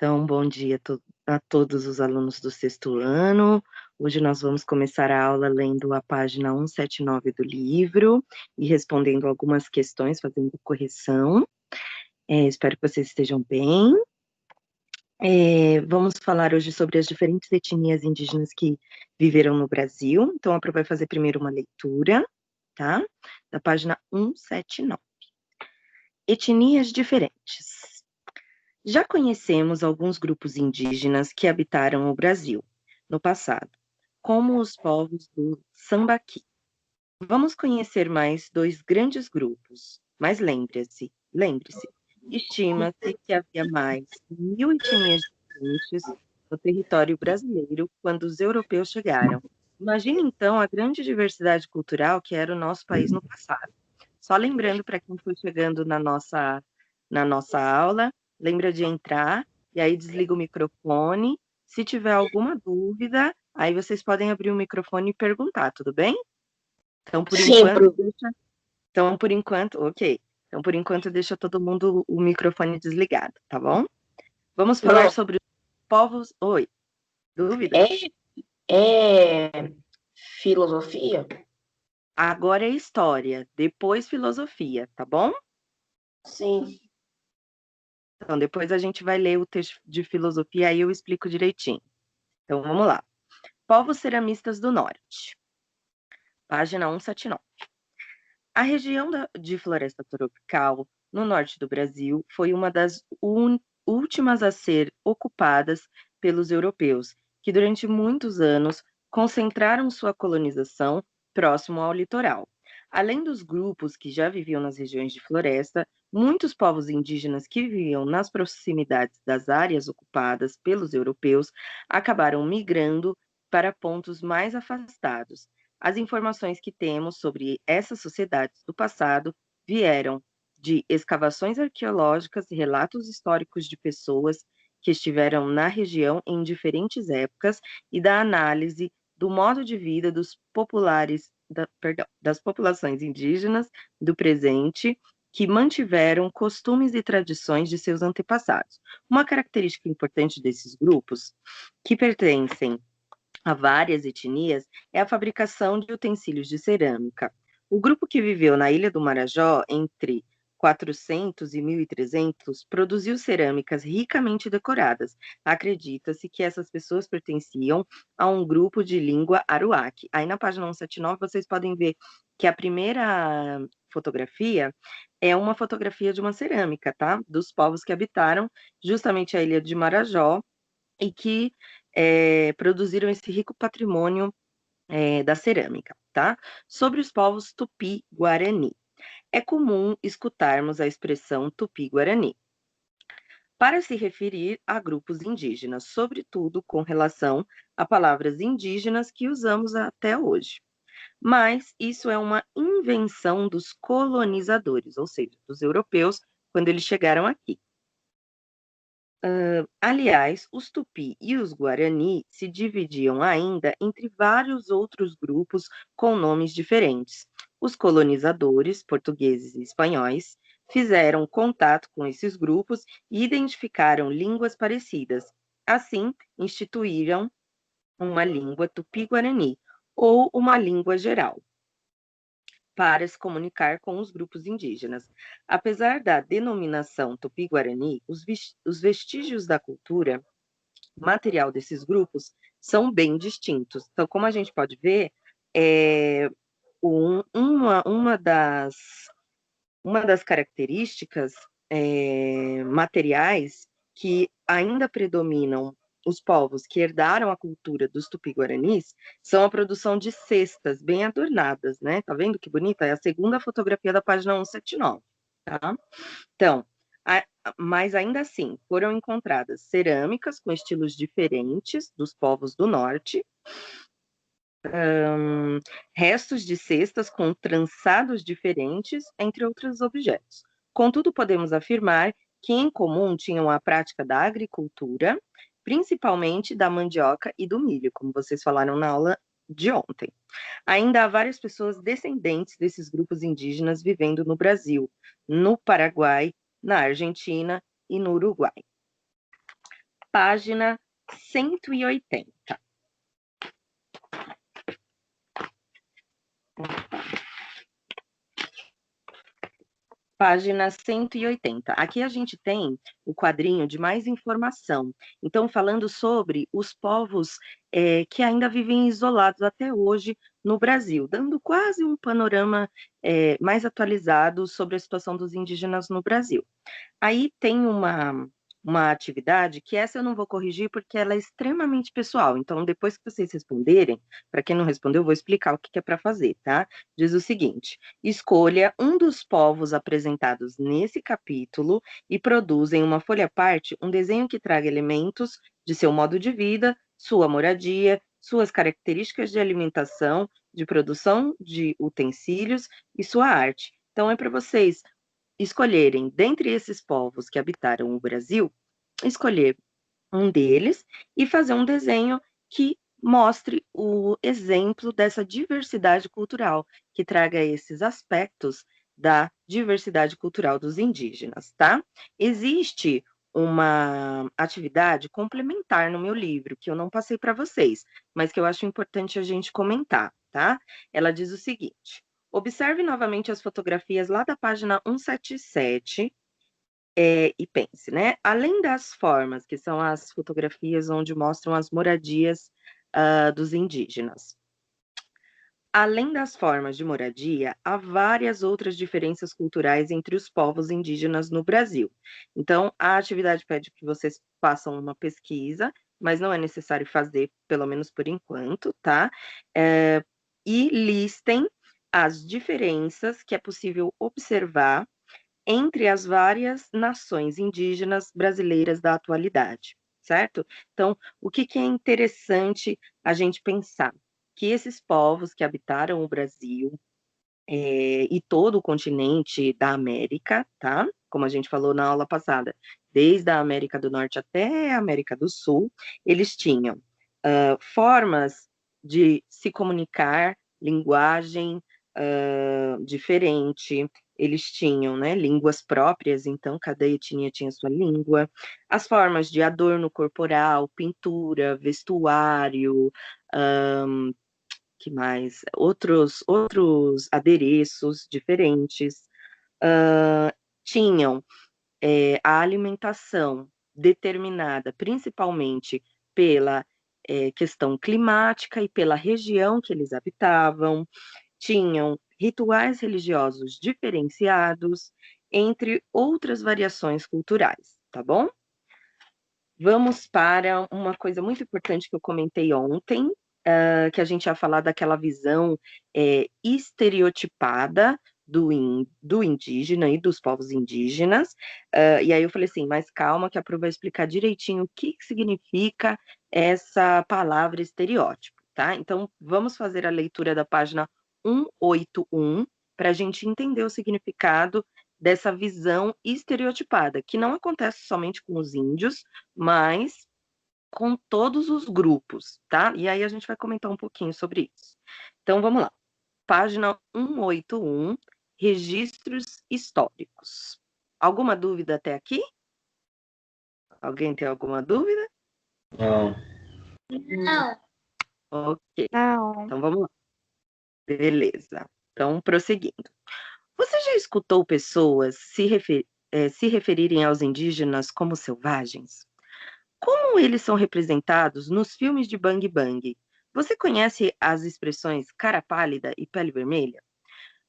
Então, bom dia a todos os alunos do sexto ano. Hoje nós vamos começar a aula lendo a página 179 do livro e respondendo algumas questões, fazendo correção. Espero que vocês estejam bem. Vamos falar hoje sobre as diferentes etnias indígenas que viveram no Brasil. Então, a Pro vai fazer primeiro uma leitura, tá? Da página 179. Etnias diferentes. Já conhecemos alguns grupos indígenas que habitaram o Brasil no passado, como os povos do Sambaqui. Vamos conhecer mais dois grandes grupos, mas lembre-se, estima-se que havia mais de 1.000 etnias diferentes no território brasileiro quando os europeus chegaram. Imagine então a grande diversidade cultural que era o nosso país no passado. Só lembrando para quem foi chegando na nossa aula, lembra de entrar e aí desliga o microfone. Se tiver alguma dúvida, aí vocês podem abrir o microfone e perguntar, tudo bem? Então, por Sim, enquanto, ok. Então, por enquanto, deixa todo mundo o microfone desligado, tá bom? Vamos falar Pro. sobre os povos. Oi, dúvidas? É filosofia? Agora é história, depois filosofia, tá bom? Sim. Então, depois a gente vai ler o texto de filosofia, aí eu explico direitinho. Então, vamos lá. Povos ceramistas do Norte, página 179. A região de floresta tropical, no norte do Brasil, foi uma das últimas a ser ocupadas pelos europeus, que durante muitos anos concentraram sua colonização próximo ao litoral. Além dos grupos que já viviam nas regiões de floresta, muitos povos indígenas que viviam nas proximidades das áreas ocupadas pelos europeus acabaram migrando para pontos mais afastados. As informações que temos sobre essas sociedades do passado vieram de escavações arqueológicas e relatos históricos de pessoas que estiveram na região em diferentes épocas e da análise do modo de vida das populações indígenas do presente que mantiveram costumes e tradições de seus antepassados. Uma característica importante desses grupos, que pertencem a várias etnias, é a fabricação de utensílios de cerâmica. O grupo que viveu na Ilha do Marajó entre 400 e 1300 produziu cerâmicas ricamente decoradas. Acredita-se que essas pessoas pertenciam a um grupo de língua aruaque. Aí na página 179 vocês podem ver que a primeira fotografia é uma fotografia de uma cerâmica, tá? Dos povos que habitaram justamente a Ilha de Marajó e que produziram esse rico patrimônio da cerâmica, tá? Sobre os povos Tupi-Guarani. É comum escutarmos a expressão Tupi-Guarani para se referir a grupos indígenas, sobretudo com relação a palavras indígenas que usamos até hoje. Mas isso é uma invenção dos colonizadores, ou seja, dos europeus, quando eles chegaram aqui. Aliás, os Tupi e os Guarani se dividiam ainda entre vários outros grupos com nomes diferentes. Os colonizadores, portugueses e espanhóis, fizeram contato com esses grupos e identificaram línguas parecidas. Assim, instituíram uma língua tupi-guarani, ou uma língua geral para se comunicar com os grupos indígenas. Apesar da denominação Tupi-Guarani, os vestígios da cultura material desses grupos são bem distintos. Então, como a gente pode ver, é, uma das características materiais que ainda predominam os povos que herdaram a cultura dos tupi-guaranis são a produção de cestas bem adornadas, né? Tá vendo que bonita? É a segunda fotografia da página 179, tá? Então, mas ainda assim, foram encontradas cerâmicas com estilos diferentes dos povos do norte, restos de cestas com trançados diferentes, entre outros objetos. Contudo, podemos afirmar que em comum tinham a prática da agricultura, principalmente da mandioca e do milho, como vocês falaram na aula de ontem. Ainda há várias pessoas descendentes desses grupos indígenas vivendo no Brasil, no Paraguai, na Argentina e no Uruguai. página 180. Página 180. Aqui a gente tem o quadrinho de mais informação. Então, falando sobre os povos que ainda vivem isolados até hoje no Brasil, dando quase um panorama mais atualizado sobre a situação dos indígenas no Brasil. Aí tem uma atividade que essa eu não vou corrigir porque ela é extremamente pessoal. Então, depois que vocês responderem, para quem não respondeu, eu vou explicar o que é para fazer, tá? Diz o seguinte: escolha um dos povos apresentados nesse capítulo e produza em uma folha à parte um desenho que traga elementos de seu modo de vida, sua moradia, suas características de alimentação, de produção de utensílios e sua arte. Então, é para vocês escolherem, dentre esses povos que habitaram o Brasil, escolher um deles e fazer um desenho que mostre o exemplo dessa diversidade cultural, que traga esses aspectos da diversidade cultural dos indígenas, tá? Existe uma atividade complementar no meu livro, que eu não passei para vocês, mas que eu acho importante a gente comentar, tá? Ela diz o seguinte: observe novamente as fotografias lá da página 177 e pense, né? Além das formas, que são as fotografias onde mostram as moradias dos indígenas. Além das formas de moradia, há várias outras diferenças culturais entre os povos indígenas no Brasil. Então, a atividade pede que vocês façam uma pesquisa, mas não é necessário fazer, pelo menos por enquanto, tá? E listem as diferenças que é possível observar entre as várias nações indígenas brasileiras da atualidade, certo? Então, o que é interessante a gente pensar? Que esses povos que habitaram o Brasil e todo o continente da América, tá? Como a gente falou na aula passada, desde a América do Norte até a América do Sul, eles tinham formas de se comunicar, linguagem diferente, eles tinham, né, línguas próprias, então cada etnia tinha sua língua, as formas de adorno corporal, pintura, vestuário, que mais? Outros adereços diferentes, tinham a alimentação determinada principalmente pela questão climática e pela região que eles habitavam, tinham rituais religiosos diferenciados, entre outras variações culturais, tá bom? Vamos para uma coisa muito importante que eu comentei ontem, que a gente ia falar daquela visão estereotipada do indígena e dos povos indígenas, e aí eu falei assim, mas calma que a Pro vai explicar direitinho o que significa essa palavra estereótipo, tá? Então, vamos fazer a leitura da página 181 para a gente entender o significado dessa visão estereotipada, que não acontece somente com os índios, mas com todos os grupos, tá? E aí a gente vai comentar um pouquinho sobre isso. Então, vamos lá. Página 181, registros históricos. Alguma dúvida até aqui? Alguém tem alguma dúvida? Não. Não. Ok. Não. Então, vamos lá. Beleza. Então, prosseguindo. Você já escutou pessoas se referirem aos indígenas como selvagens? Como eles são representados nos filmes de Bang Bang? Você conhece as expressões cara pálida e pele vermelha?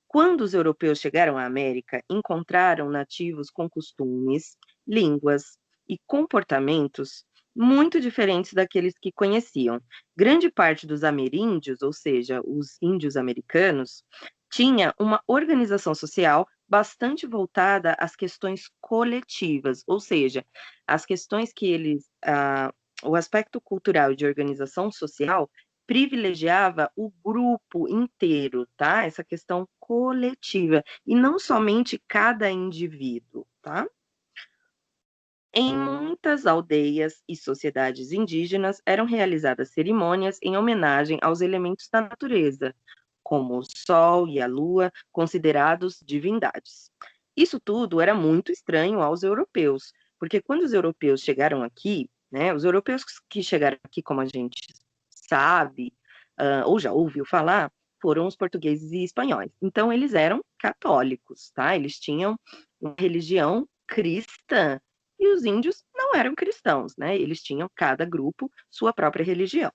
Quando os europeus chegaram à América, encontraram nativos com costumes, línguas e comportamentos muito diferentes daqueles que conheciam. Grande parte dos ameríndios, ou seja, os índios americanos, tinha uma organização social bastante voltada às questões coletivas, ou seja, as questões que o aspecto cultural de organização social privilegiava o grupo inteiro, tá? Essa questão coletiva, e não somente cada indivíduo, tá? Em muitas aldeias e sociedades indígenas eram realizadas cerimônias em homenagem aos elementos da natureza, como o sol e a lua, considerados divindades. Isso tudo era muito estranho aos europeus, porque quando os europeus chegaram aqui, né? Os europeus que chegaram aqui, como a gente sabe, ou já ouviu falar, foram os portugueses e espanhóis. Então, eles eram católicos, tá? Eles tinham uma religião cristã. E os índios não eram cristãos, né? Eles tinham, cada grupo, sua própria religião.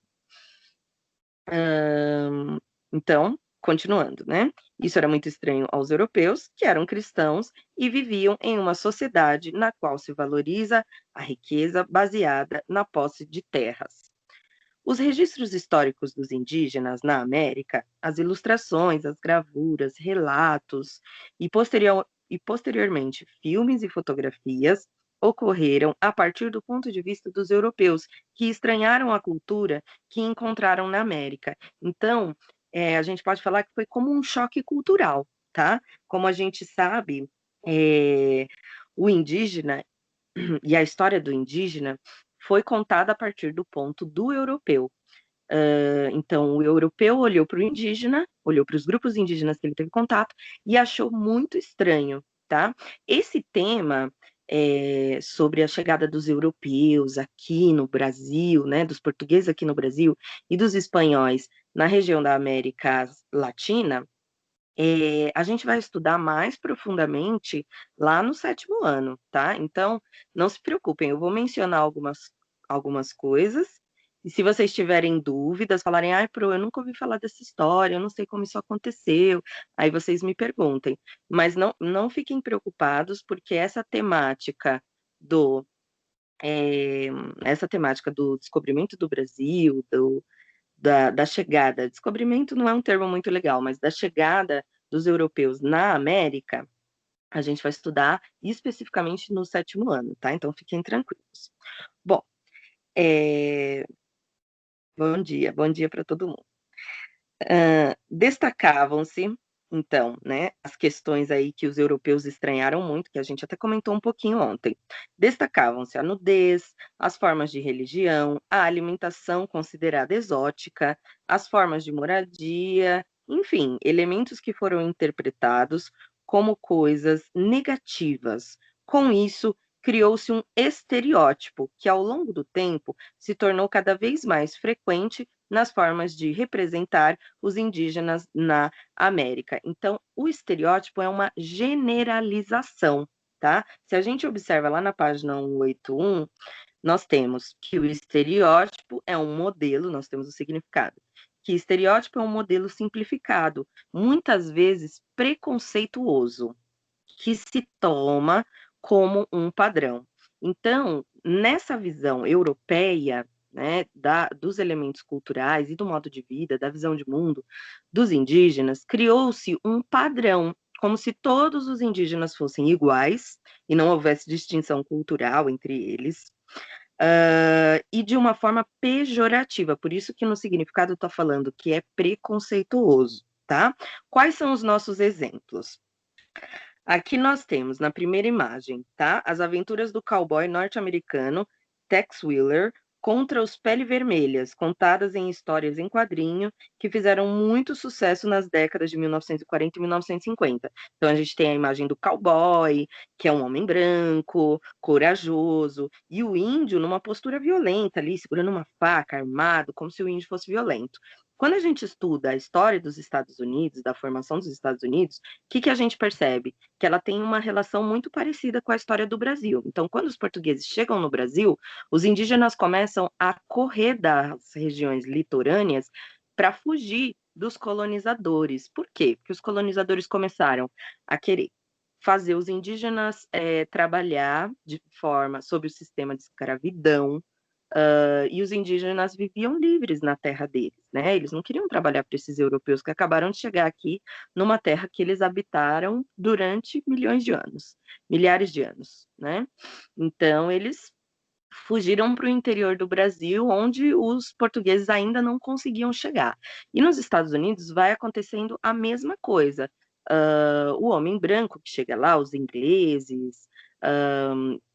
Então, continuando, né? Isso era muito estranho aos europeus, que eram cristãos e viviam em uma sociedade na qual se valoriza a riqueza baseada na posse de terras. Os registros históricos dos indígenas na América, as ilustrações, as gravuras, relatos e posteriormente filmes e fotografias ocorreram a partir do ponto de vista dos europeus, que estranharam a cultura que encontraram na América. Então, a gente pode falar que foi como um choque cultural, tá? Como a gente sabe, o indígena e a história do indígena foi contada a partir do ponto do europeu. Então, o europeu olhou para o indígena, olhou para os grupos indígenas que ele teve contato e achou muito estranho, tá? Esse tema sobre a chegada dos europeus aqui no Brasil, né, dos portugueses aqui no Brasil e dos espanhóis na região da América Latina, a gente vai estudar mais profundamente lá no 7º ano, tá? Então, não se preocupem, eu vou mencionar algumas coisas, e se vocês tiverem dúvidas, falarem, ai, Pro, eu nunca ouvi falar dessa história, eu não sei como isso aconteceu, aí vocês me perguntem. Mas não fiquem preocupados, porque do, essa temática do descobrimento do Brasil, da chegada, descobrimento não é um termo muito legal, mas da chegada dos europeus na América, a gente vai estudar especificamente no 7º ano, tá? Então fiquem tranquilos. Bom, bom dia para todo mundo. Destacavam-se, então, né, as questões aí que os europeus estranharam muito, que a gente até comentou um pouquinho ontem. Destacavam-se a nudez, as formas de religião, a alimentação considerada exótica, as formas de moradia, enfim, elementos que foram interpretados como coisas negativas. Com isso, criou-se um estereótipo que, ao longo do tempo, se tornou cada vez mais frequente nas formas de representar os indígenas na América. Então, o estereótipo é uma generalização, tá? Se a gente observa lá na página 181, nós temos que o estereótipo é um modelo, nós temos o significado, que estereótipo é um modelo simplificado, muitas vezes preconceituoso, que se toma como um padrão. Então, nessa visão europeia, né, dos elementos culturais e do modo de vida, da visão de mundo dos indígenas, criou-se um padrão, como se todos os indígenas fossem iguais e não houvesse distinção cultural entre eles, e de uma forma pejorativa, por isso que no significado está falando que é preconceituoso, tá? Quais são os nossos exemplos? Aqui nós temos, na primeira imagem, tá? As aventuras do cowboy norte-americano Tex Willer contra os Pele Vermelhas, contadas em histórias em quadrinho que fizeram muito sucesso nas décadas de 1940 e 1950. Então a gente tem a imagem do cowboy, que é um homem branco, corajoso, e o índio numa postura violenta ali, segurando uma faca, armado, como se o índio fosse violento. Quando a gente estuda a história dos Estados Unidos, da formação dos Estados Unidos, o que a gente percebe? Que ela tem uma relação muito parecida com a história do Brasil. Então, quando os portugueses chegam no Brasil, os indígenas começam a correr das regiões litorâneas para fugir dos colonizadores. Por quê? Porque os colonizadores começaram a querer fazer os indígenas trabalhar de forma sob o sistema de escravidão, e os indígenas viviam livres na terra deles, né? Eles não queriam trabalhar para esses europeus que acabaram de chegar aqui numa terra que eles habitaram durante milhões de anos, milhares de anos, né? Então, eles fugiram para o interior do Brasil, onde os portugueses ainda não conseguiam chegar. E nos Estados Unidos vai acontecendo a mesma coisa. O homem branco que chega lá, os ingleses,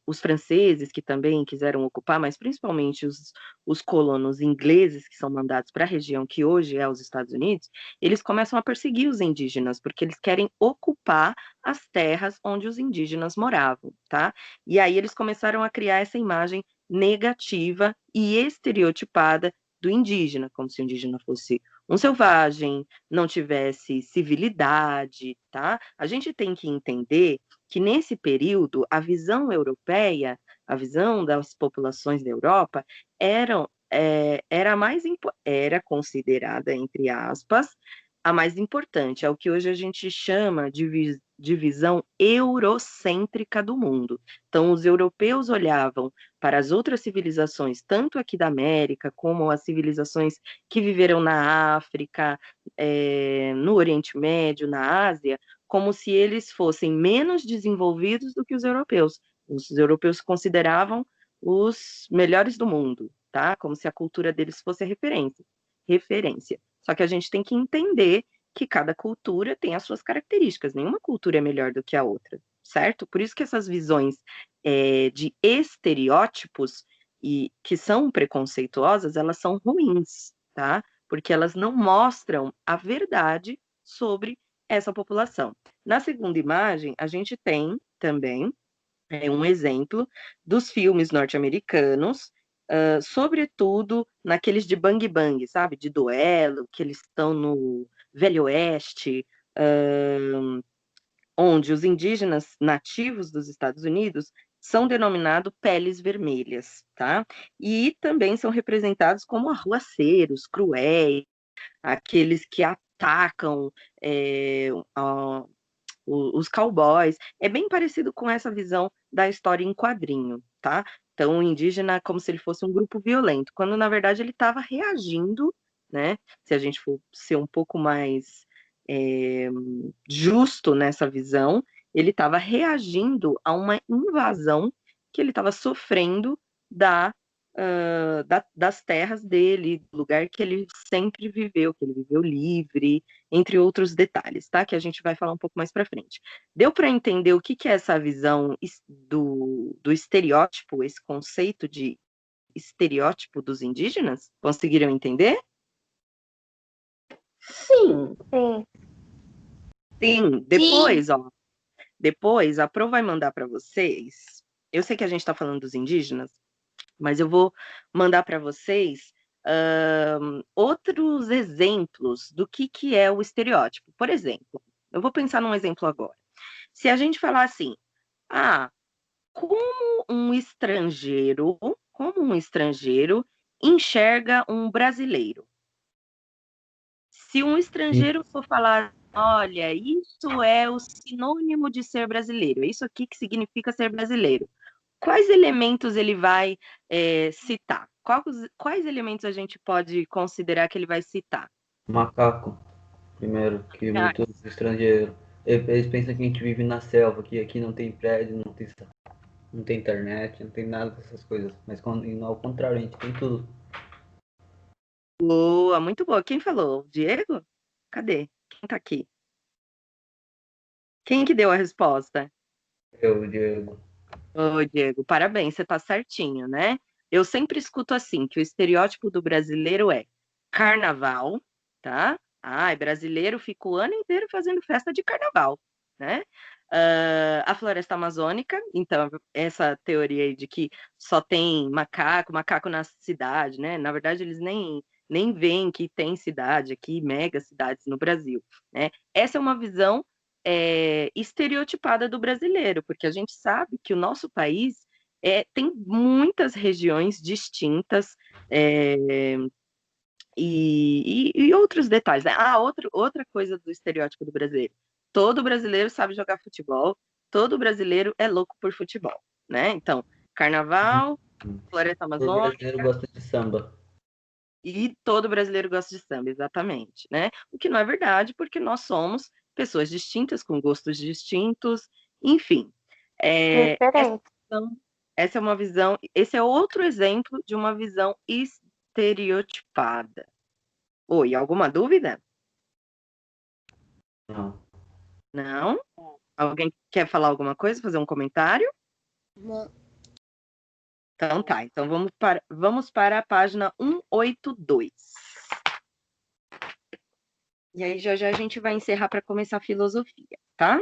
os franceses que também quiseram ocupar, mas principalmente os colonos ingleses que são mandados para a região que hoje é os Estados Unidos, eles começam a perseguir os indígenas, porque eles querem ocupar as terras onde os indígenas moravam, tá? E aí eles começaram a criar essa imagem negativa e estereotipada do indígena, como se o indígena fosse um selvagem, não tivesse civilidade, tá? A gente tem que entender que nesse período a visão europeia, a visão das populações da Europa era considerada, entre aspas, a mais importante, é o que hoje a gente chama de visão eurocêntrica do mundo. Então, os europeus olhavam para as outras civilizações, tanto aqui da América, como as civilizações que viveram na África, no Oriente Médio, na Ásia, como se eles fossem menos desenvolvidos do que os europeus. Os europeus se consideravam os melhores do mundo, tá? Como se a cultura deles fosse a referência. Só que a gente tem que entender que cada cultura tem as suas características, nenhuma cultura é melhor do que a outra, certo? Por isso que essas visões de estereótipos e que são preconceituosas, elas são ruins, tá? Porque elas não mostram a verdade sobre essa população. Na segunda imagem, a gente tem também um exemplo dos filmes norte-americanos, sobretudo naqueles de bang bang, sabe? De duelo, que eles estão no Velho Oeste, onde os indígenas nativos dos Estados Unidos são denominados peles vermelhas, tá? E também são representados como arruaceiros, cruéis, aqueles que atacam os cowboys. É bem parecido com essa visão da história em quadrinho, tá? Então, o indígena é como se ele fosse um grupo violento, quando na verdade ele estava reagindo, né? Se a gente for ser um pouco mais justo nessa visão, ele estava reagindo a uma invasão que ele estava sofrendo das terras dele, do lugar que ele sempre viveu, que ele viveu livre, entre outros detalhes, tá? Que a gente vai falar um pouco mais para frente. Deu para entender o que é essa visão do estereótipo, esse conceito de estereótipo dos indígenas? Conseguiram entender? Sim. Sim. Sim. Depois a Pro vai mandar para vocês. Eu sei que a gente está falando dos indígenas, mas eu vou mandar para vocês outros exemplos do que é o estereótipo. Por exemplo, eu vou pensar num exemplo agora. Se a gente falar assim, como um estrangeiro enxerga um brasileiro? Se um estrangeiro for falar, olha, isso é o sinônimo de ser brasileiro, é isso aqui que significa ser brasileiro. Quais elementos ele vai citar? Quais elementos a gente pode considerar que ele vai citar? Macaco, primeiro, que muitos estrangeiros. Eles pensam que a gente vive na selva, que aqui não tem prédio, não tem internet, não tem nada dessas coisas. Mas ao contrário, a gente tem tudo. Boa, muito boa. Quem falou? Diego? Cadê? Quem tá aqui? Quem que deu a resposta? Eu, Diego. Ô, Diego, parabéns, você tá certinho, né? Eu sempre escuto assim, que o estereótipo do brasileiro é carnaval, tá? Ai, brasileiro fica o ano inteiro fazendo festa de carnaval, né? A floresta amazônica, então, essa teoria aí de que só tem macaco na cidade, né? Na verdade, eles nem veem que tem cidade aqui, mega cidades no Brasil, né? Essa é uma visão estereotipada do brasileiro, porque a gente sabe que o nosso país tem muitas regiões distintas e outros detalhes, né? Outra coisa do estereótipo do brasileiro. Todo brasileiro sabe jogar futebol, todo brasileiro é louco por futebol, né? Então, carnaval, floresta O amazônica, brasileiro gosta de samba. e todo brasileiro gosta de samba, exatamente, né? O que não é verdade, porque nós somos pessoas distintas, com gostos distintos, enfim. Diferente. Essa é uma visão, esse é outro exemplo de uma visão estereotipada. Oi, alguma dúvida? Não. Não? Alguém quer falar alguma coisa, fazer um comentário? Não. Então tá, então vamos para a página 182. E aí já já a gente vai encerrar para começar a filosofia, tá?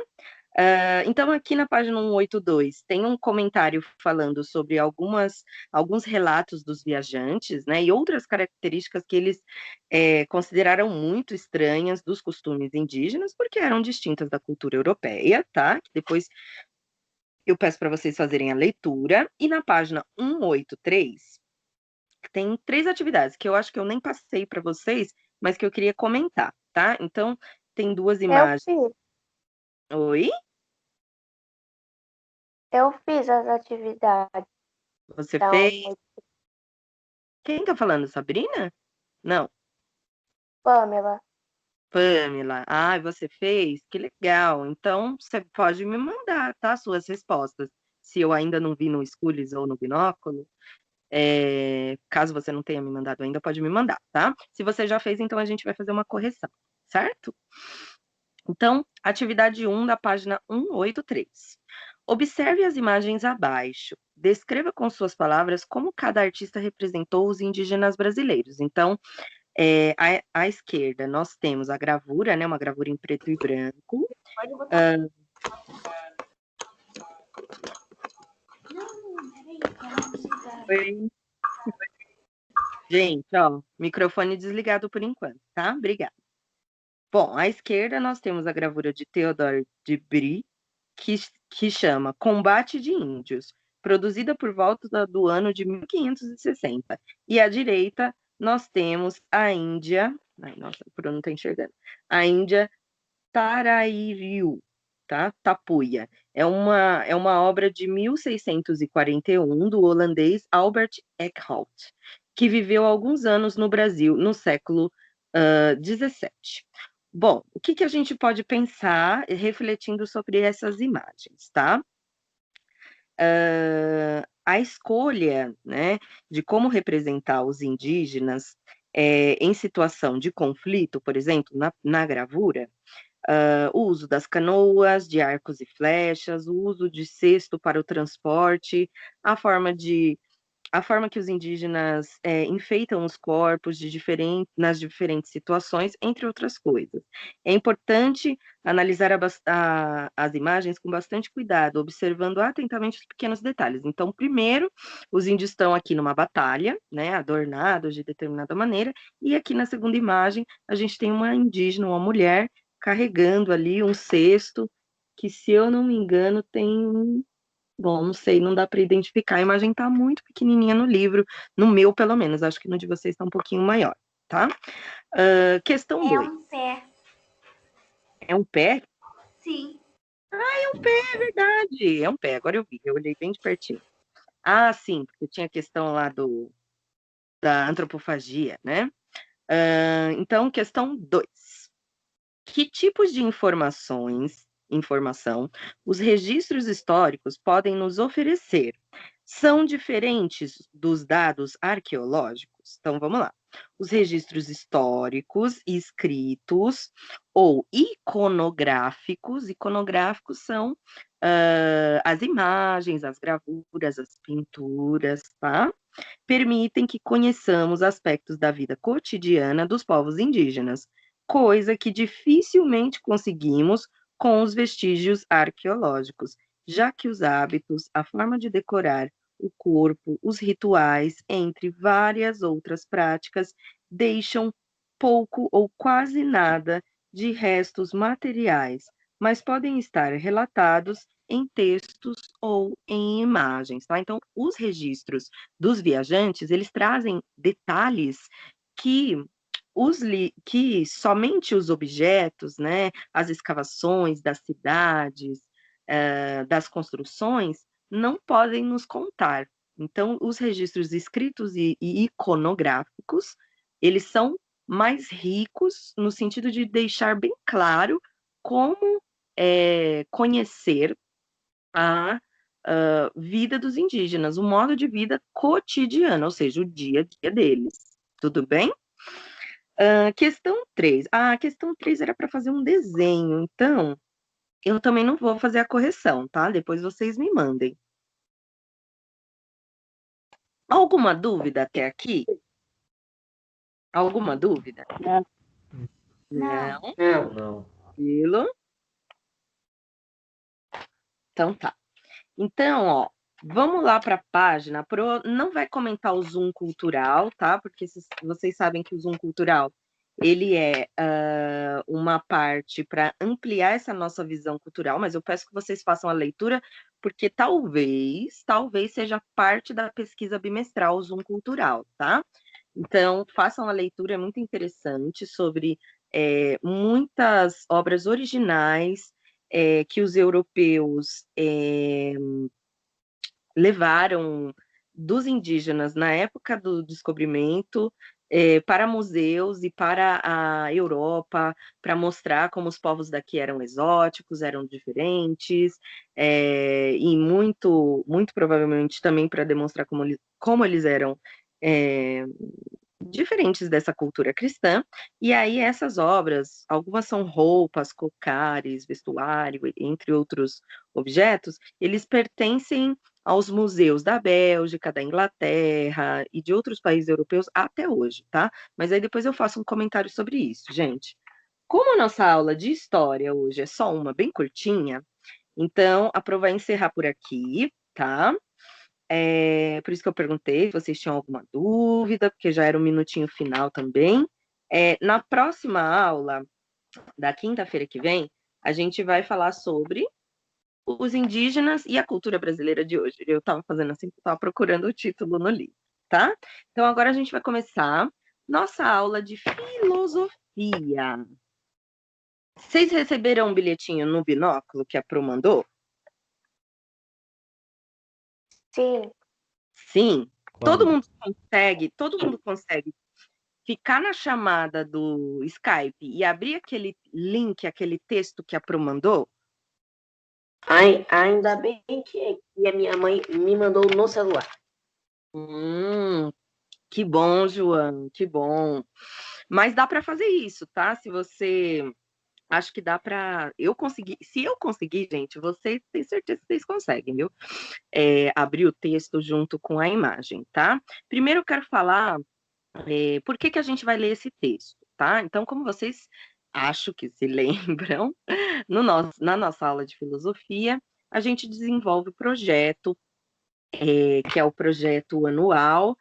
Então, aqui na página 182, tem um comentário falando sobre alguns relatos dos viajantes, né, e outras características que eles consideraram muito estranhas dos costumes indígenas, porque eram distintas da cultura europeia, tá? Que depois eu peço para vocês fazerem a leitura. E na página 183, tem 3 atividades que eu acho que eu nem passei para vocês, mas que eu queria comentar, tá? Então, tem 2 Eu imagens. fiz. Oi? Eu fiz as atividades. Você da fez? 1, Quem tá falando? Sabrina? Não, Pamela. Pamela. Ah, você fez? Que legal. Então, você pode me mandar, tá? Suas respostas. Se eu ainda não vi no Schoolies ou no Binóculo, caso você não tenha me mandado ainda, pode me mandar, tá? Se você já fez, então a gente vai fazer uma correção, certo? Então, atividade 1 da página 183. Observe as imagens abaixo. Descreva com suas palavras como cada artista representou os indígenas brasileiros. Então, à esquerda, nós temos a gravura, né? Uma gravura em preto e branco. Pode botar. Oi. Gente, ó, microfone desligado por enquanto, tá? Obrigada. Bom, à esquerda nós temos a gravura de Theodore de Bry, que chama Combate de Índios, produzida por volta do ano de 1560. E à direita nós temos a Índia, ai, nossa, o Bruno não está enxergando, a Índia Tarairiu, tá? Tapuia. É uma obra de 1641 do holandês Albert Eckhout, que viveu alguns anos no Brasil no século XVII. Bom, o que a gente pode pensar refletindo sobre essas imagens, tá? A escolha, né, de como representar os indígenas em situação de conflito, por exemplo, na gravura, o uso das canoas, de arcos e flechas, o uso de cesto para o transporte, a forma que os indígenas enfeitam os corpos nas diferentes situações, entre outras coisas. É importante analisar as imagens com bastante cuidado, observando atentamente os pequenos detalhes. Então, primeiro, os índios estão aqui numa batalha, né, adornados de determinada maneira, e aqui na segunda imagem, a gente tem uma indígena, uma mulher, carregando ali um cesto, que, se eu não me engano, tem. Bom, não sei, não dá para identificar. A imagem está muito pequenininha no livro, no meu, pelo menos. Acho que no de vocês está um pouquinho maior, tá? Questão 2. um pé. É um pé? Sim. É um pé, é verdade. É um pé. Agora eu vi, eu olhei bem de pertinho. Ah, sim, porque tinha a questão lá da antropofagia, né? Então, questão 2. Que tipos de informação os registros históricos podem nos oferecer? São diferentes dos dados arqueológicos? Então, vamos lá. Os registros históricos, escritos ou iconográficos são as imagens, as gravuras, as pinturas, tá? Permitem que conheçamos aspectos da vida cotidiana dos povos indígenas, coisa que dificilmente conseguimos com os vestígios arqueológicos, já que os hábitos, a forma de decorar o corpo, os rituais, entre várias outras práticas, deixam pouco ou quase nada de restos materiais, mas podem estar relatados em textos ou em imagens, tá? Então, os registros dos viajantes, eles trazem detalhes que que somente os objetos, né, as escavações das cidades, das construções, não podem nos contar. Então, os registros escritos e iconográficos, eles são mais ricos no sentido de deixar bem claro como conhecer a vida dos indígenas, o modo de vida cotidiano, ou seja, o dia a dia deles. Tudo bem? Questão 3. A questão 3 era para fazer um desenho, então eu também não vou fazer a correção, tá? Depois vocês me mandem. Alguma dúvida até aqui? Alguma dúvida? Não. Não. Não. Tranquilo. Então tá. Então, ó, vamos lá para a página. Não vai comentar o Zoom cultural, tá? Porque vocês sabem que o Zoom cultural ele é uma parte para ampliar essa nossa visão cultural, mas eu peço que vocês façam a leitura, porque talvez seja parte da pesquisa bimestral o Zoom cultural, tá? Então, façam a leitura, é muito interessante, sobre muitas obras originais que os europeus levaram dos indígenas na época do descobrimento para museus e para a Europa, para mostrar como os povos daqui eram exóticos, eram diferentes, e muito, muito provavelmente também para demonstrar como eles eram diferentes dessa cultura cristã. E aí essas obras, algumas são roupas, cocares, vestuário, entre outros objetos, eles pertencem aos museus da Bélgica, da Inglaterra e de outros países europeus até hoje, tá? Mas aí depois eu faço um comentário sobre isso, gente. Como a nossa aula de história hoje é só uma bem curtinha, então a Pro vai encerrar por aqui, tá? Por isso que eu perguntei se vocês tinham alguma dúvida, porque já era o minutinho final também. Na próxima aula, da quinta-feira que vem, a gente vai falar sobre os indígenas e a cultura brasileira de hoje. Eu estava fazendo assim, estava procurando o título no livro, tá? Então agora a gente vai começar nossa aula de filosofia. Vocês receberam um bilhetinho no binóculo que a Pro mandou? Sim. Sim. Quando? Todo mundo consegue ficar na chamada do Skype e abrir aquele link, aquele texto que a Pro mandou? Ainda bem que a minha mãe me mandou no celular. Que bom, João, que bom. Mas dá para fazer isso, tá? Se você... Acho que dá para... Eu conseguir... Se eu conseguir, gente, vocês têm certeza que vocês conseguem, viu? Abrir o texto junto com a imagem, tá? Primeiro eu quero falar por que a gente vai ler esse texto, tá? Então, como vocês acho que se lembram, na nossa aula de filosofia, a gente desenvolve o projeto, que é o projeto anual,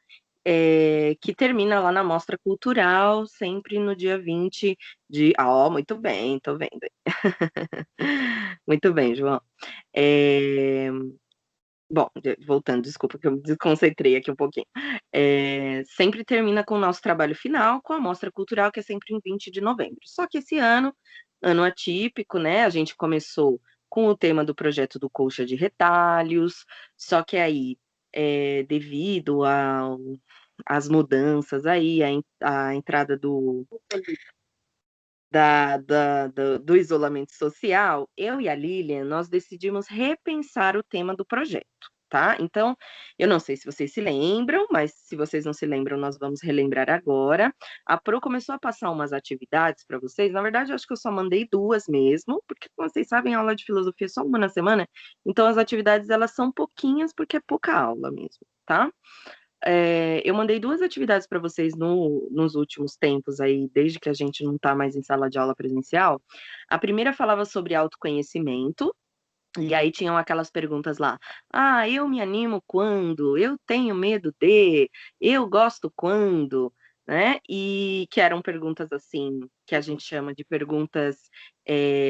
que termina lá na Mostra Cultural, sempre no dia 20 de... muito bem, tô vendo. Muito bem, João. Bom, voltando, desculpa que eu me desconcentrei aqui um pouquinho. Sempre termina com o nosso trabalho final, com a Mostra Cultural, que é sempre em 20 de novembro. Só que esse ano atípico, né? A gente começou com o tema do projeto do Colcha de Retalhos, só que aí, devido às mudanças aí, a entrada do isolamento social, eu e a Lilian, nós decidimos repensar o tema do projeto, tá? Então, eu não sei se vocês se lembram, mas se vocês não se lembram, nós vamos relembrar agora. A Pro começou a passar umas atividades para vocês, na verdade, eu acho que eu só mandei 2 mesmo, porque, como vocês sabem, a aula de filosofia é só uma na semana, então as atividades, elas são pouquinhas, porque é pouca aula mesmo, tá? Eu mandei 2 atividades para vocês nos últimos tempos aí, desde que a gente não está mais em sala de aula presencial. A primeira falava sobre autoconhecimento, e aí tinham aquelas perguntas lá. Eu me animo quando? Eu tenho medo de? Eu gosto quando? Né? E que eram perguntas assim, que a gente chama de perguntas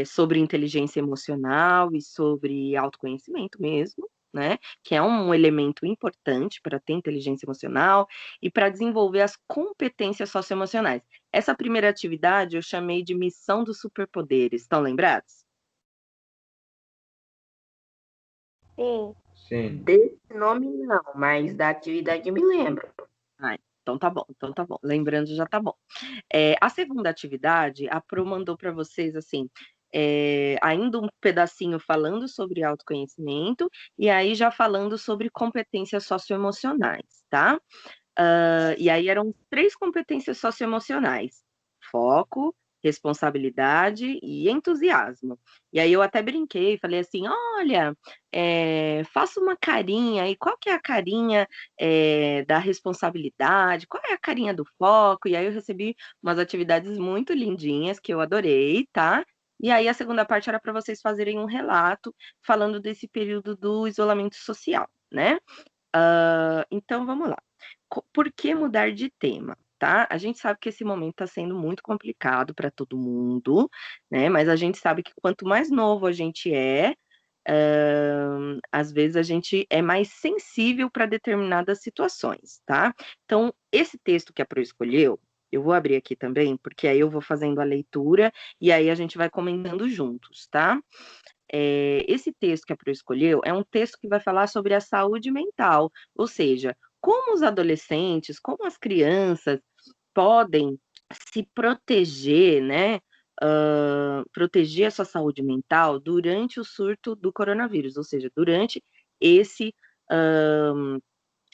sobre inteligência emocional e sobre autoconhecimento mesmo, né? Que é um elemento importante para ter inteligência emocional e para desenvolver as competências socioemocionais. Essa primeira atividade eu chamei de missão dos superpoderes. Estão lembrados? Sim. Sim. Desse nome não, mas da atividade eu me lembro. Então tá bom. Lembrando, já tá bom. A segunda atividade, a Pro mandou para vocês, assim, ainda um pedacinho falando sobre autoconhecimento, e aí já falando sobre competências socioemocionais, tá? E aí eram 3 competências socioemocionais: foco, responsabilidade e entusiasmo. E aí eu até brinquei, falei assim, olha, faça uma carinha, e qual que é a carinha da responsabilidade? Qual é a carinha do foco? E aí eu recebi umas atividades muito lindinhas, que eu adorei, tá? E aí a segunda parte era para vocês fazerem um relato falando desse período do isolamento social, né? Então vamos lá. Por que mudar de tema? Tá? A gente sabe que esse momento está sendo muito complicado para todo mundo, né? Mas a gente sabe que quanto mais novo a gente é, às vezes a gente é mais sensível para determinadas situações, tá? Então, esse texto que a Pro escolheu, eu vou abrir aqui também, porque aí eu vou fazendo a leitura e aí a gente vai comentando juntos, tá? Esse texto que a Pro escolheu é um texto que vai falar sobre a saúde mental, ou seja, como os adolescentes, como as crianças podem se proteger, né? Proteger a sua saúde mental durante o surto do coronavírus, ou seja, durante esse,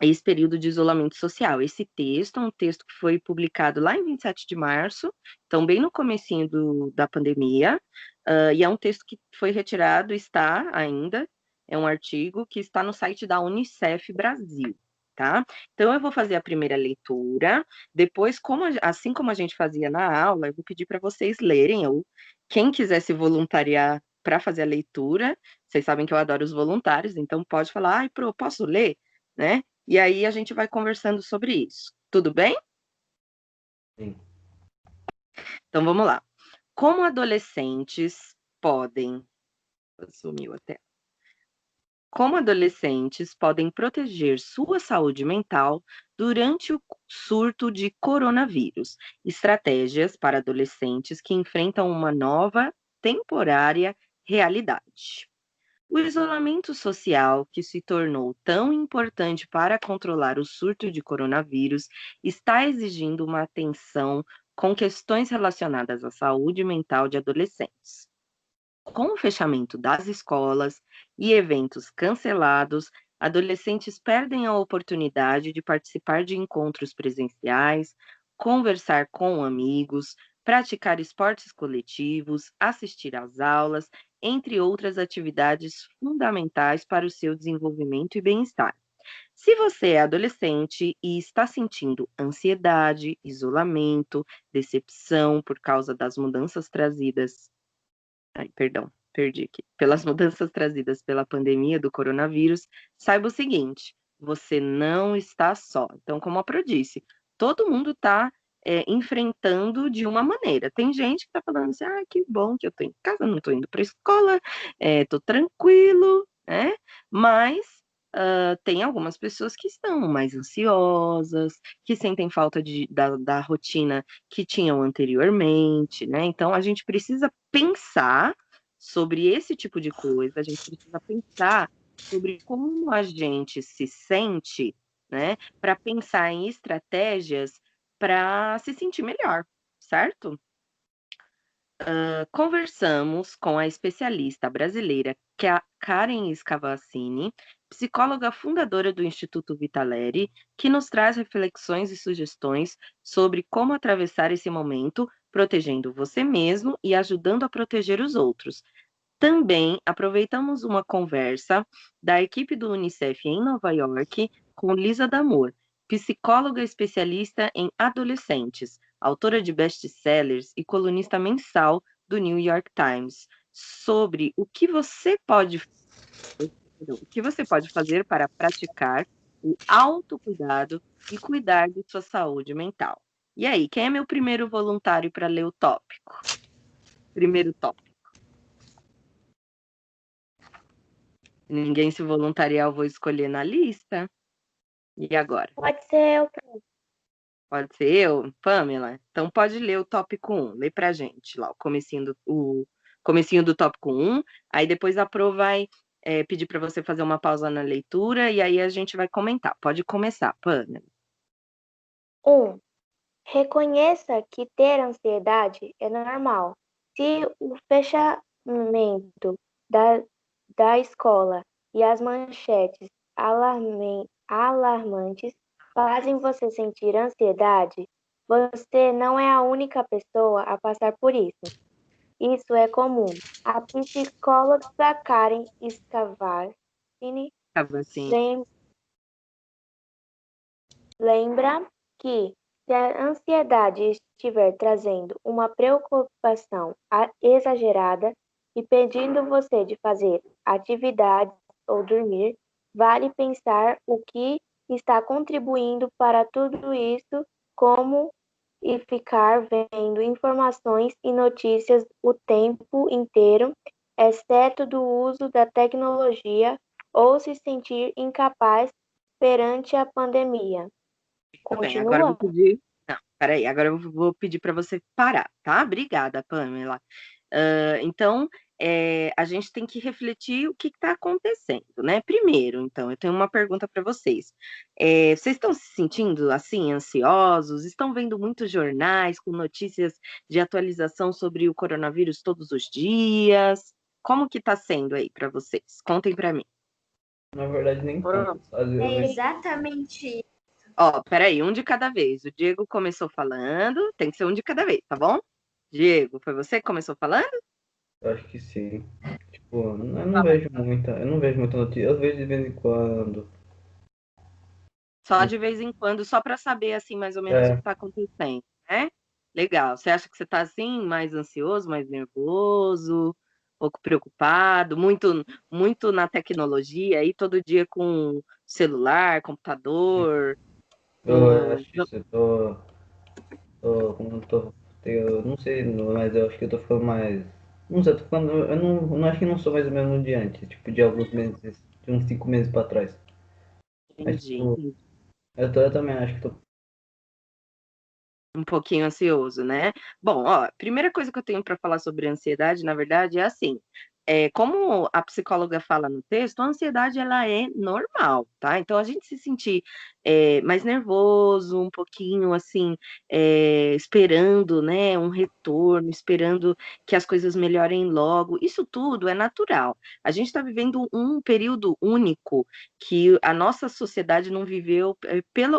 esse período de isolamento social. Esse texto é um texto que foi publicado lá em 27 de março, então bem no comecinho da pandemia, e é um texto que foi retirado, está ainda, é um artigo que está no site da Unicef Brasil, tá? Então eu vou fazer a primeira leitura, depois, assim como a gente fazia na aula, eu vou pedir para vocês lerem, ou quem quiser se voluntariar para fazer a leitura, vocês sabem que eu adoro os voluntários, então pode falar, ai, Pro, posso ler? Né? E aí a gente vai conversando sobre isso. Tudo bem? Sim. Então vamos lá. Como adolescentes podem. Sumiu até. Como adolescentes podem proteger sua saúde mental durante o surto de coronavírus? Estratégias para adolescentes que enfrentam uma nova, temporária realidade. O isolamento social, que se tornou tão importante para controlar o surto de coronavírus, está exigindo uma atenção com questões relacionadas à saúde mental de adolescentes. Com o fechamento das escolas e eventos cancelados, adolescentes perdem a oportunidade de participar de encontros presenciais, conversar com amigos, praticar esportes coletivos, assistir às aulas, entre outras atividades fundamentais para o seu desenvolvimento e bem-estar. Se você é adolescente e está sentindo ansiedade, isolamento, decepção por causa das mudanças trazidas Ai, perdão, perdi aqui. Pelas mudanças trazidas pela pandemia do coronavírus, saiba o seguinte: você não está só. Então, como a Pro disse, todo mundo está enfrentando de uma maneira. Tem gente que está falando assim: ah, que bom que eu estou em casa, não estou indo para a escola, estou tranquilo, né? Mas tem algumas pessoas que estão mais ansiosas, que sentem falta da rotina que tinham anteriormente, né? Então a gente precisa pensar sobre esse tipo de coisa, a gente precisa pensar sobre como a gente se sente, né? Para pensar em estratégias para se sentir melhor, certo? Conversamos com a especialista brasileira Karen Scavacini, psicóloga fundadora do Instituto Vitaleri, que nos traz reflexões e sugestões sobre como atravessar esse momento, protegendo você mesmo e ajudando a proteger os outros. Também aproveitamos uma conversa da equipe do Unicef em Nova York com Lisa D'Amour, psicóloga especialista em adolescentes, autora de best-sellers e colunista mensal do New York Times, sobre o que você pode fazer para praticar o autocuidado e cuidar de sua saúde mental. E aí, quem é meu primeiro voluntário para ler o tópico? Primeiro tópico. Ninguém se voluntariar, eu vou escolher na lista. E agora? Pode ser eu. Pode ser eu, Pamela? Então pode ler o tópico 1. Lê pra gente lá, o comecinho do tópico 1. Aí depois a Pro vai pedir para você fazer uma pausa na leitura e aí a gente vai comentar. Pode começar, Pamela. 1. Reconheça que ter ansiedade é normal. Se o fechamento da escola e as manchetes alarmantes fazem você sentir ansiedade, você não é a única pessoa a passar por isso. Isso é comum. A psicóloga Karen Scavacini Tava assim. lembra que Se a ansiedade estiver trazendo uma preocupação exagerada e impedindo você de fazer atividades ou dormir, vale pensar o que está contribuindo para tudo isso, como e ficar vendo informações e notícias o tempo inteiro, exceto do uso da tecnologia ou se sentir incapaz perante a pandemia. Muito bem, agora eu vou Continua? pedir. Não, peraí, agora eu vou pedir para você parar, tá? Obrigada, Pamela. Então, a gente tem que refletir o que está acontecendo, né? Primeiro, então, eu tenho uma pergunta para vocês. Vocês estão se sentindo assim, ansiosos? Estão vendo muitos jornais com notícias de atualização sobre o coronavírus todos os dias? Como que está sendo aí para vocês? Contem para mim. Na verdade, nem tanto. Pronto. Às vezes eu É vejo. exatamente. Ó, peraí, um de cada vez. O Diego começou falando, tem que ser um de cada vez, tá bom? Diego, foi você que começou falando? Eu acho que sim. Tipo, eu não vejo muita notícia. Eu vejo de vez em quando. Só de vez em quando, só para saber, assim, mais ou menos o que É, está acontecendo, né? Legal. Você acha que você está, assim, mais ansioso, mais nervoso, um pouco preocupado, muito na tecnologia, aí todo dia com celular, computador, eu com... acho que isso. Como eu eu não sei, mas eu acho que eu tô ficando mais. Não sei, eu tô ficando. Eu não acho que não sou mais ou menos um de antes, tipo, de alguns meses, de uns 5 meses pra trás. Mas, Entendi, tipo, entendi. eu também acho que tô. Um pouquinho ansioso, né? Bom, ó, a primeira coisa que eu tenho para falar sobre ansiedade, na verdade, é assim, como a psicóloga fala no texto, a ansiedade ela é normal, tá? Então a gente se sentir mais nervoso, um pouquinho assim, esperando, né, um retorno, esperando que as coisas melhorem logo, isso tudo é natural. A gente está vivendo um período único que a nossa sociedade não viveu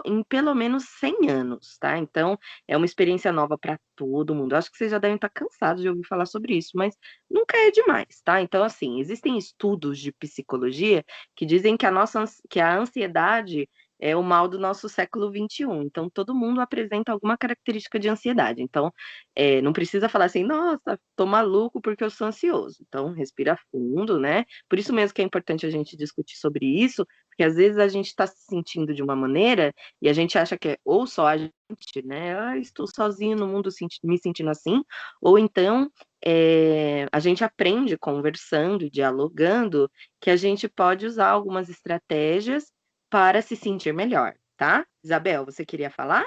em pelo menos 100 anos, tá? Então é uma experiência nova para todo mundo. Acho que vocês já devem estar cansados de ouvir falar sobre isso, mas nunca é demais, tá? Então, assim, existem estudos de psicologia que dizem que que a ansiedade é o mal do nosso século XXI. Então, todo mundo apresenta alguma característica de ansiedade. Então, não precisa falar assim, nossa, tô maluco porque eu sou ansioso. Então, respira fundo, né? Por isso mesmo que é importante a gente discutir sobre isso, porque às vezes a gente está se sentindo de uma maneira e a gente acha que é ou só a gente, né? Ah, estou sozinho no mundo me sentindo assim, ou então a gente aprende conversando e dialogando que a gente pode usar algumas estratégias para se sentir melhor, tá? Isabel, você queria falar?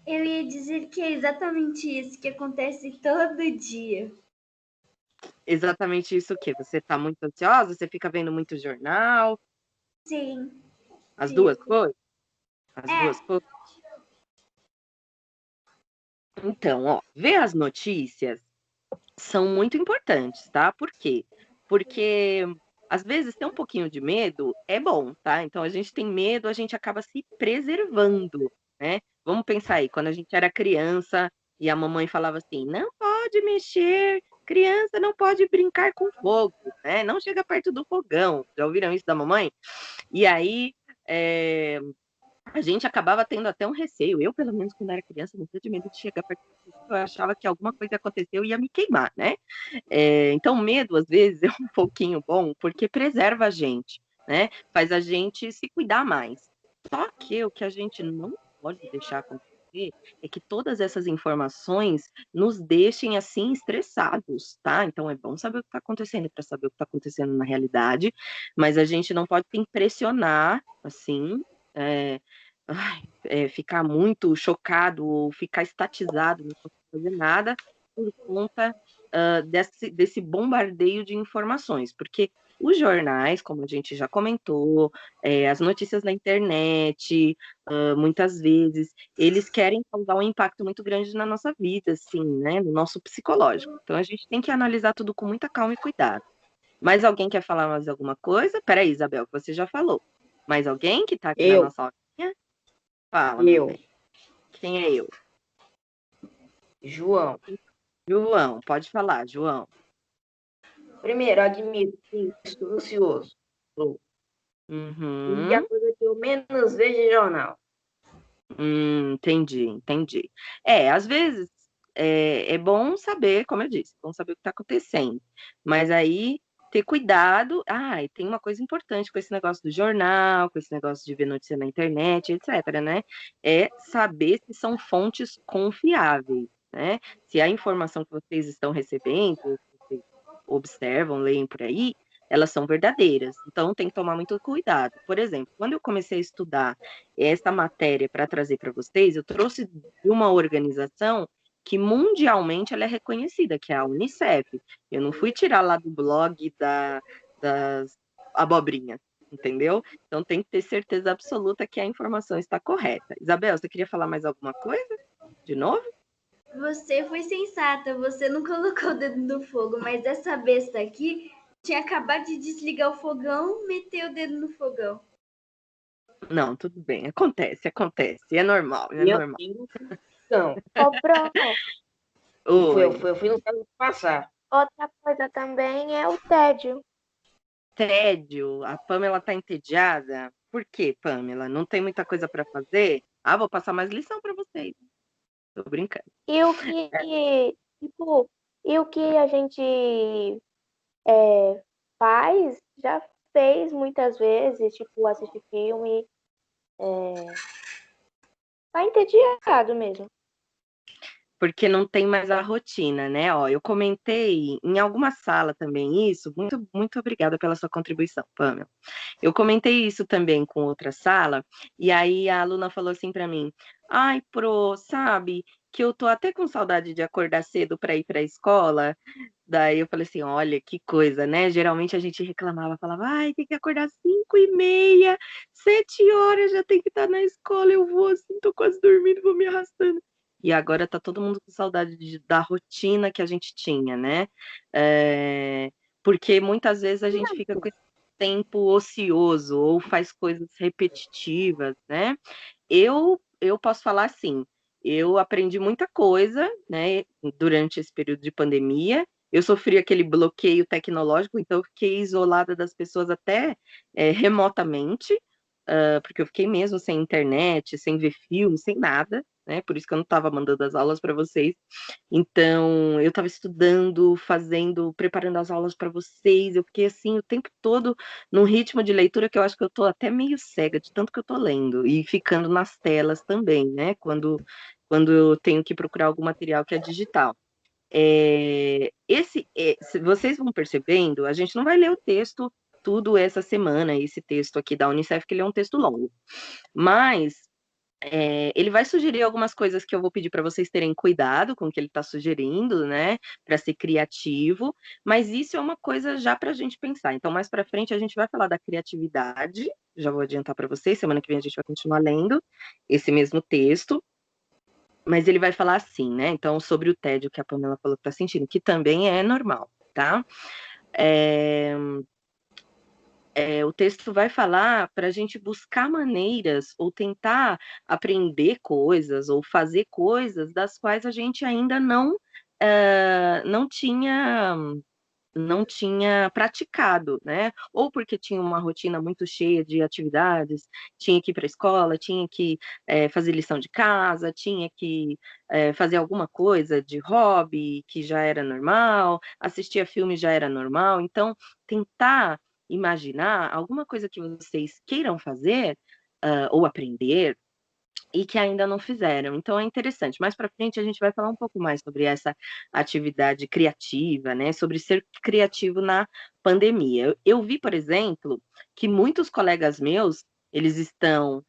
Eu ia dizer que é exatamente isso que acontece todo dia. Exatamente isso que você está muito ansiosa, você fica vendo muito jornal, Sim, as duas fico. coisas? As duas É, coisas? Então, ó, ver as notícias são muito importantes, tá? Por quê? Porque às vezes ter um pouquinho de medo é bom, tá? Então a gente tem medo, a gente acaba se preservando, né? Vamos pensar aí, quando a gente era criança e a mamãe falava assim: não pode mexer, criança não pode brincar com fogo, né? Não chega perto do fogão. Já ouviram isso da mamãe? E aí, é, a gente acabava tendo até um receio. Eu, pelo menos, quando era criança, não tinha medo de chegar perto do fogo, eu achava que alguma coisa aconteceu e ia me queimar, né? Então, medo, às vezes, é um pouquinho bom, porque preserva a gente, né? Faz a gente se cuidar mais. Só que o que a gente não pode deixar acontecer é que todas essas informações nos deixem assim estressados, tá? Então é bom saber o que está acontecendo para saber o que está acontecendo na realidade, mas a gente não pode se impressionar assim, é, ficar muito chocado ou ficar estatizado, não conseguir fazer nada por conta desse bombardeio de informações, porque os jornais, como a gente já comentou, as notícias na internet, muitas vezes, eles querem causar um impacto muito grande na nossa vida, assim, né, no nosso psicológico. Então, a gente tem que analisar tudo com muita calma e cuidado. Mais alguém quer falar mais alguma coisa? Peraí, Isabel, você já falou. Mais alguém que está aqui na Eu, nossa aulinha? Fala, meu eu, bem. Quem é eu? João. João, pode falar, João. Primeiro, admito, sim, estou ansioso. E a Uhum. coisa que eu menos vejo é jornal. Entendi, entendi. Às vezes é bom saber, como eu disse, é bom saber o que está acontecendo. Mas aí ter cuidado. E tem uma coisa importante com esse negócio do jornal, com esse negócio de ver notícia na internet, etc., né? É saber se são fontes confiáveis, né? Se a informação que vocês estão recebendo, ou que vocês observam, leem por aí, elas são verdadeiras. Então tem que tomar muito cuidado. Por exemplo, quando eu comecei a estudar essa matéria para trazer para vocês, eu trouxe de uma organização que mundialmente ela é reconhecida, que é a Unicef. Eu não fui tirar lá do blog das abobrinhas, entendeu? Então tem que ter certeza absoluta que a informação está correta. Isabel, você queria falar mais alguma coisa? De novo? Você foi sensata, você não colocou o dedo no fogo, mas essa besta aqui tinha acabado de desligar o fogão, meteu o dedo no fogão. Não, tudo bem. Acontece, acontece. É normal, é Meu normal. Deus. Então, Ô, Bruno, Oi. eu fui no caso passar. outra coisa também é o tédio. Tédio, a Pamela tá entediada. Por quê, Pamela? Não tem muita coisa para fazer? Vou passar mais lição para vocês. Tô brincando. E o que, tipo, e o que a gente faz, já fez muitas vezes, tipo, assistir filme, tá entediado mesmo. Porque não tem mais a rotina, né? Ó, eu comentei em alguma sala também isso. Muito, muito obrigada pela sua contribuição, Pamela. Eu comentei isso também com outra sala, e aí a aluna falou assim para mim: "Ai, pro, sabe que eu tô até com saudade de acordar cedo para ir para a escola". Daí eu falei assim: "Olha, que coisa, né? Geralmente a gente reclamava, falava: ai, tem que acordar 5h30, 7 horas já tem que estar na escola. Eu vou assim, tô quase dormindo, vou me arrastando". E agora tá todo mundo com saudade da rotina que a gente tinha, né? Porque muitas vezes a gente fica com esse tempo ocioso ou faz coisas repetitivas, né? Eu posso falar assim, eu aprendi muita coisa, né, durante esse período de pandemia. Eu sofri aquele bloqueio tecnológico, então eu fiquei isolada das pessoas até remotamente, porque eu fiquei mesmo sem internet, sem ver filme, sem nada, né? Por isso que eu não estava mandando as aulas para vocês. Então, eu estava estudando, preparando as aulas para vocês. Eu fiquei assim o tempo todo num ritmo de leitura que eu acho que eu estou até meio cega de tanto que eu estou lendo e ficando nas telas também, né? Quando eu tenho que procurar algum material que é digital. Se vocês vão percebendo, a gente não vai ler o texto tudo essa semana, esse texto aqui da Unicef, que ele é um texto longo, mas ele vai sugerir algumas coisas que eu vou pedir para vocês terem cuidado com o que ele está sugerindo, né, para ser criativo, mas isso é uma coisa já para a gente pensar. Então, mais para frente, a gente vai falar da criatividade, já vou adiantar para vocês, semana que vem a gente vai continuar lendo esse mesmo texto, mas ele vai falar assim, né? Então, sobre o tédio que a Pamela falou que está sentindo, que também é normal, tá? O texto vai falar para a gente buscar maneiras ou tentar aprender coisas ou fazer coisas das quais a gente ainda não tinha praticado, né? Ou porque tinha uma rotina muito cheia de atividades, tinha que ir para a escola, tinha que fazer lição de casa, tinha que fazer alguma coisa de hobby que já era normal, assistir a filme já era normal. Então, tentar imaginar alguma coisa que vocês queiram fazer ou aprender e que ainda não fizeram. Então é interessante. Mais para frente a gente vai falar um pouco mais sobre essa atividade criativa, né? Sobre ser criativo na pandemia. Eu vi, por exemplo, que muitos colegas meus eles estão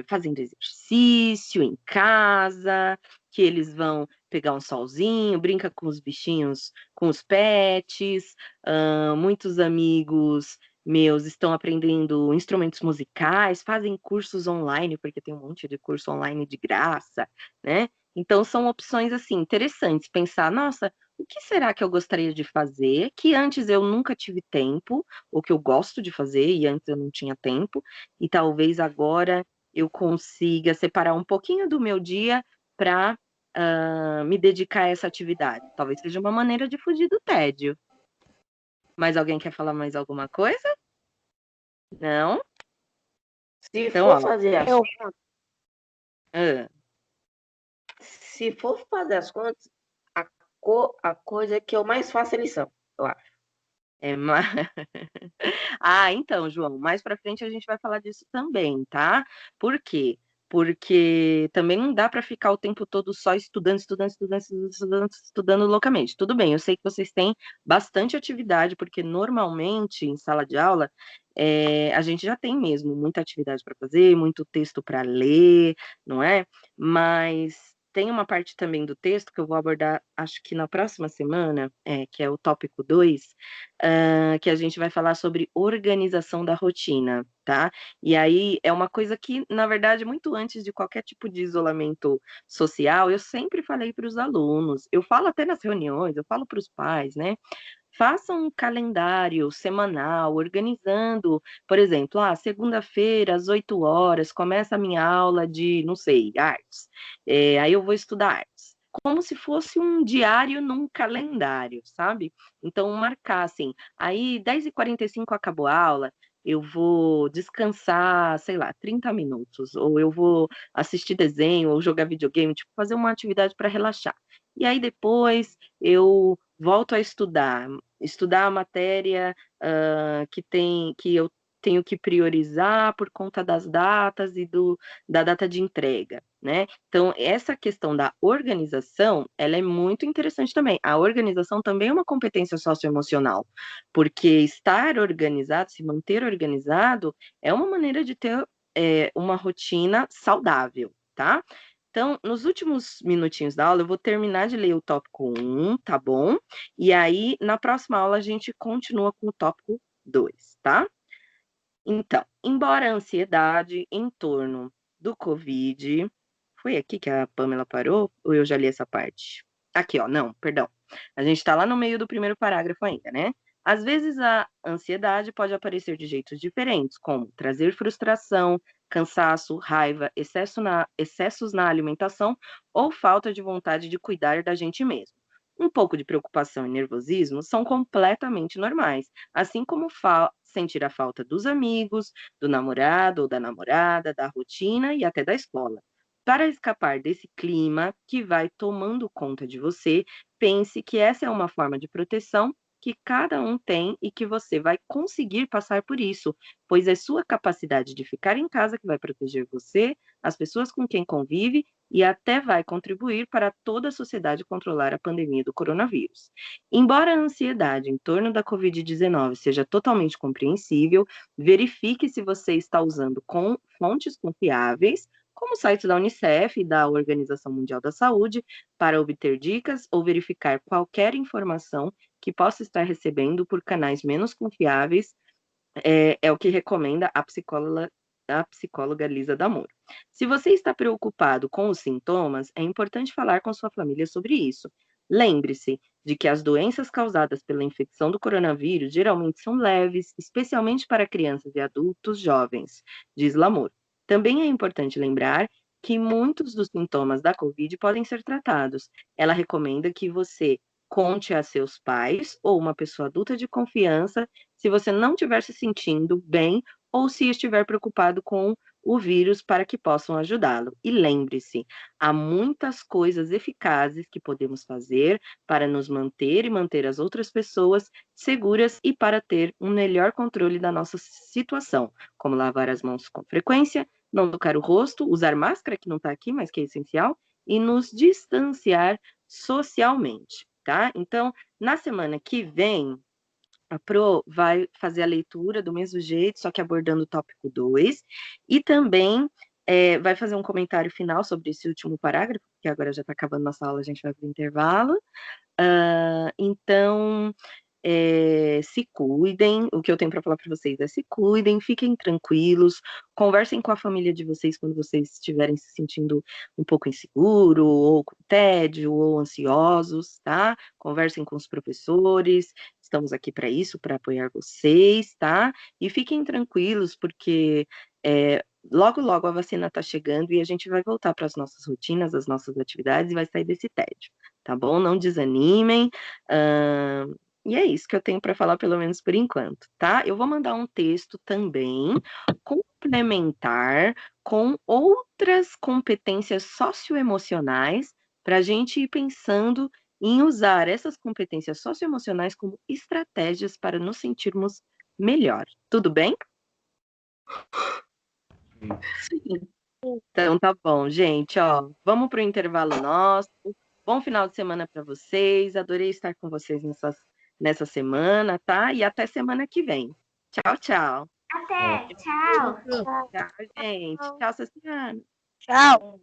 fazendo exercício em casa, que eles vão pegar um solzinho, brinca com os bichinhos, com os pets. Muitos amigos meus estão aprendendo instrumentos musicais, fazem cursos online, porque tem um monte de curso online de graça, né? Então são opções assim interessantes, pensar, nossa, o que será que eu gostaria de fazer, que antes eu nunca tive tempo, ou que eu gosto de fazer e antes eu não tinha tempo, e talvez agora eu consiga separar um pouquinho do meu dia para me dedicar a essa atividade. Talvez seja uma maneira de fugir do tédio. Mas alguém quer falar mais alguma coisa? Não? Se Então, for ó, fazer assim, Ah, Se for fazer as contas, a coisa que eu mais faço é lição, eu acho. é ma... Ah, então, João, mais para frente a gente vai falar disso também, tá? Por quê? Porque também não dá para ficar o tempo todo só estudando, estudando, estudando, estudando, estudando, estudando loucamente. Tudo bem, eu sei que vocês têm bastante atividade, porque normalmente em sala de aula a gente já tem mesmo muita atividade para fazer, muito texto para ler, não é? Mas tem uma parte também do texto que eu vou abordar, acho que na próxima semana, que é o tópico 2, que a gente vai falar sobre organização da rotina, tá? E aí é uma coisa que, na verdade, muito antes de qualquer tipo de isolamento social, eu sempre falei para os alunos, eu falo até nas reuniões, eu falo para os pais, né? Façam um calendário semanal, organizando, por exemplo, segunda-feira, às 8 horas, começa a minha aula de, não sei, artes. Aí eu vou estudar artes. Como se fosse um diário num calendário, sabe? Então, marcar assim. Aí, 10h45 acabou a aula, eu vou descansar, sei lá, 30 minutos, ou eu vou assistir desenho, ou jogar videogame, tipo, fazer uma atividade para relaxar. E aí depois eu volto a estudar a matéria que eu tenho que priorizar por conta das datas e da data de entrega, né? Então, essa questão da organização, ela é muito interessante também. A organização também é uma competência socioemocional, porque estar organizado, se manter organizado, é uma maneira de ter uma rotina saudável, tá? Então, nos últimos minutinhos da aula, eu vou terminar de ler o tópico 1, tá bom? E aí, na próxima aula, a gente continua com o tópico 2, tá? Então, embora a ansiedade em torno do Covid. Foi aqui que a Pamela parou? Ou eu já li essa parte? Aqui, ó, não, perdão. A gente está lá no meio do primeiro parágrafo ainda, né? Às vezes a ansiedade pode aparecer de jeitos diferentes, como trazer frustração, cansaço, raiva, excessos na alimentação ou falta de vontade de cuidar da gente mesmo. Um pouco de preocupação e nervosismo são completamente normais, assim como sentir a falta dos amigos, do namorado ou da namorada, da rotina e até da escola. Para escapar desse clima que vai tomando conta de você, pense que essa é uma forma de proteção que cada um tem e que você vai conseguir passar por isso, pois é sua capacidade de ficar em casa que vai proteger você, as pessoas com quem convive e até vai contribuir para toda a sociedade controlar a pandemia do coronavírus. Embora a ansiedade em torno da Covid-19 seja totalmente compreensível, verifique se você está usando fontes confiáveis, como o site da Unicef e da Organização Mundial da Saúde, para obter dicas ou verificar qualquer informação que possa estar recebendo por canais menos confiáveis, é o que recomenda a psicóloga Lisa D'Amoro. Se você está preocupado com os sintomas, é importante falar com sua família sobre isso. Lembre-se de que as doenças causadas pela infecção do coronavírus geralmente são leves, especialmente para crianças e adultos jovens, diz L'Amoro. Também é importante lembrar que muitos dos sintomas da Covid podem ser tratados. Ela recomenda que você conte a seus pais ou uma pessoa adulta de confiança se você não estiver se sentindo bem ou se estiver preocupado com o vírus para que possam ajudá-lo. E lembre-se, há muitas coisas eficazes que podemos fazer para nos manter e manter as outras pessoas seguras e para ter um melhor controle da nossa situação, como lavar as mãos com frequência, não tocar o rosto, usar máscara, que não está aqui, mas que é essencial, e nos distanciar socialmente, tá? Então, na semana que vem, a Pro vai fazer a leitura do mesmo jeito, só que abordando o tópico 2, e também vai fazer um comentário final sobre esse último parágrafo, que agora já está acabando nossa aula, a gente vai para o intervalo. Então, se cuidem, o que eu tenho para falar para vocês é se cuidem, fiquem tranquilos, conversem com a família de vocês quando vocês estiverem se sentindo um pouco inseguro, ou com tédio, ou ansiosos, tá? Conversem com os professores, estamos aqui para isso, para apoiar vocês, tá? E fiquem tranquilos, porque logo, logo a vacina está chegando e a gente vai voltar para as nossas rotinas, as nossas atividades e vai sair desse tédio, tá bom? Não desanimem. E é isso que eu tenho para falar, pelo menos por enquanto, tá? Eu vou mandar um texto também com complementar com outras competências socioemocionais para a gente ir pensando em usar essas competências socioemocionais como estratégias para nos sentirmos melhor. Tudo bem? Sim. Então tá bom, gente, ó, vamos para o intervalo nosso. Bom final de semana para vocês. Adorei estar com vocês nessa semana, tá? E até semana que vem. Tchau, tchau. Até, tchau. Tchau, gente. Tchau, Cecilia. Tchau.